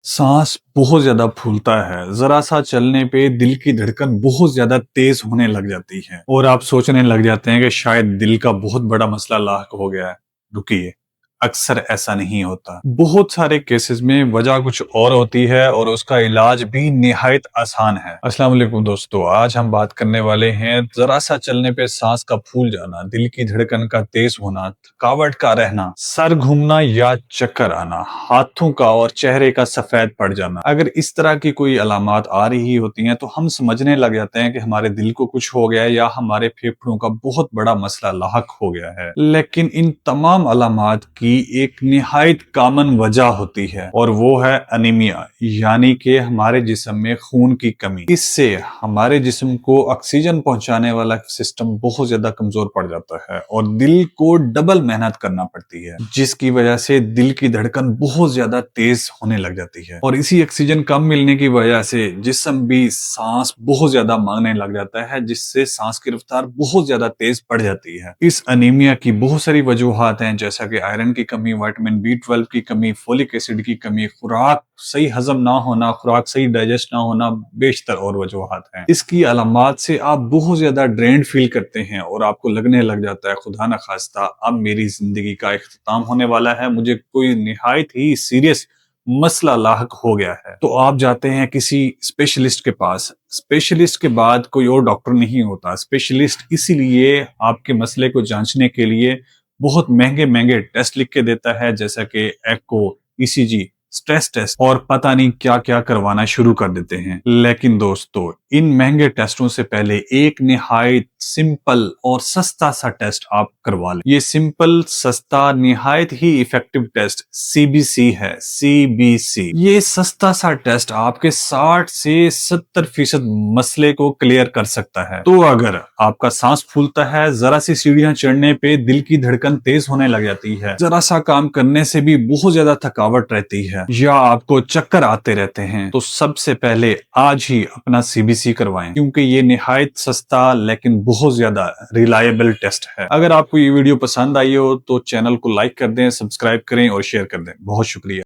सांस बहुत ज्यादा फूलता है। जरा सा चलने पे दिल की धड़कन बहुत ज्यादा तेज होने लग जाती है और आप सोचने लग जाते हैं कि शायद दिल का बहुत बड़ा मसला लाहक हो गया है। रुकिए, अक्सर ऐसा नहीं होता। बहुत सारे केसेस में वजह कुछ और होती है और उसका इलाज भी निहायत आसान है। अस्सलाम वालेकुम दोस्तों, आज हम बात करने वाले हैं जरा सा चलने पे सांस का फूल जाना, दिल की धड़कन का तेज होना, थकावट का रहना, सर घूमना या चक्कर आना, हाथों का और चेहरे का सफेद पड़ जाना। अगर इस तरह की कोई अलामात आ रही होती हैं तो हम समझने लग जाते हैं कि हमारे दिल को कुछ हो गया है या हमारे फेफड़ों का बहुत बड़ा मसला लाहक हो गया है। लेकिन इन तमाम अलामात की एक निहायत कॉमन वजह होती है और वो है अनीमिया, यानी कि हमारे जिस्म में खून की कमी। इससे हमारे जिस्म को ऑक्सीजन पहुंचाने वाला सिस्टम बहुत ज्यादा कमजोर पड़ जाता है और दिल को डबल मेहनत करना पड़ती है, जिसकी वजह से दिल की धड़कन बहुत ज्यादा तेज होने लग जाती है। और इसी ऑक्सीजन कम मिलने की वजह से जिस्म भी सांस बहुत ज्यादा मांगने लग जाता है, जिससे सांस की रफ्तार बहुत ज्यादा तेज पड़ जाती है। इस अनीमिया की बहुत सारी वजूहात हैं, जैसा कि आयरन की कमी, विटामिन B12 की कमी, फोलिक एसिड की कमी, खुराक सही हजम ना होना, खुराक सही डाइजेस्ट ना होना, बेशतर और वजूहात हैं। इसकी अलामात से आप बहुत ज्यादा ड्रेन्ड फील करते हैं और आपको लगने लग जाता है खुदा न खास्ता अब मेरी जिंदगी का इख्तिताम होने वाला है, मुझे कोई निहायत ही सीरियस मसला लाहक हो गया है। तो आप जाते हैं किसी स्पेशलिस्ट के पास। स्पेशलिस्ट के बाद कोई और डॉक्टर नहीं होता। स्पेशलिस्ट इसीलिए आपके मसले को जांचने के लिए बहुत महंगे महंगे टेस्ट लिख के देता है, जैसा कि एको, ECG, स्ट्रेस टेस्ट और पता नहीं क्या क्या करवाना शुरू कर देते हैं। लेकिन दोस्तों, इन महंगे टेस्टों से पहले एक निहायत सिंपल और सस्ता सा टेस्ट आप करवा लें। ये सिंपल, सस्ता, निहायत ही इफेक्टिव टेस्ट CBC है। CBC ये सस्ता सा टेस्ट आपके 60 से 70% मसले को क्लियर कर सकता है। तो अगर आपका सांस फूलता है, जरा सी सीढ़ियां चढ़ने पे दिल की धड़कन तेज होने लग जाती है, जरा सा काम करने से भी बहुत ज्यादा थकावट रहती है या आपको चक्कर आते रहते हैं, तो सबसे पहले आज ही अपना CBC करवाएं, क्योंकि ये निहायत सस्ता लेकिन बहुत ज्यादा रिलायबल टेस्ट है। अगर आपको ये वीडियो पसंद आई हो तो चैनल को लाइक कर दें, सब्सक्राइब करें और शेयर कर दें। बहुत शुक्रिया।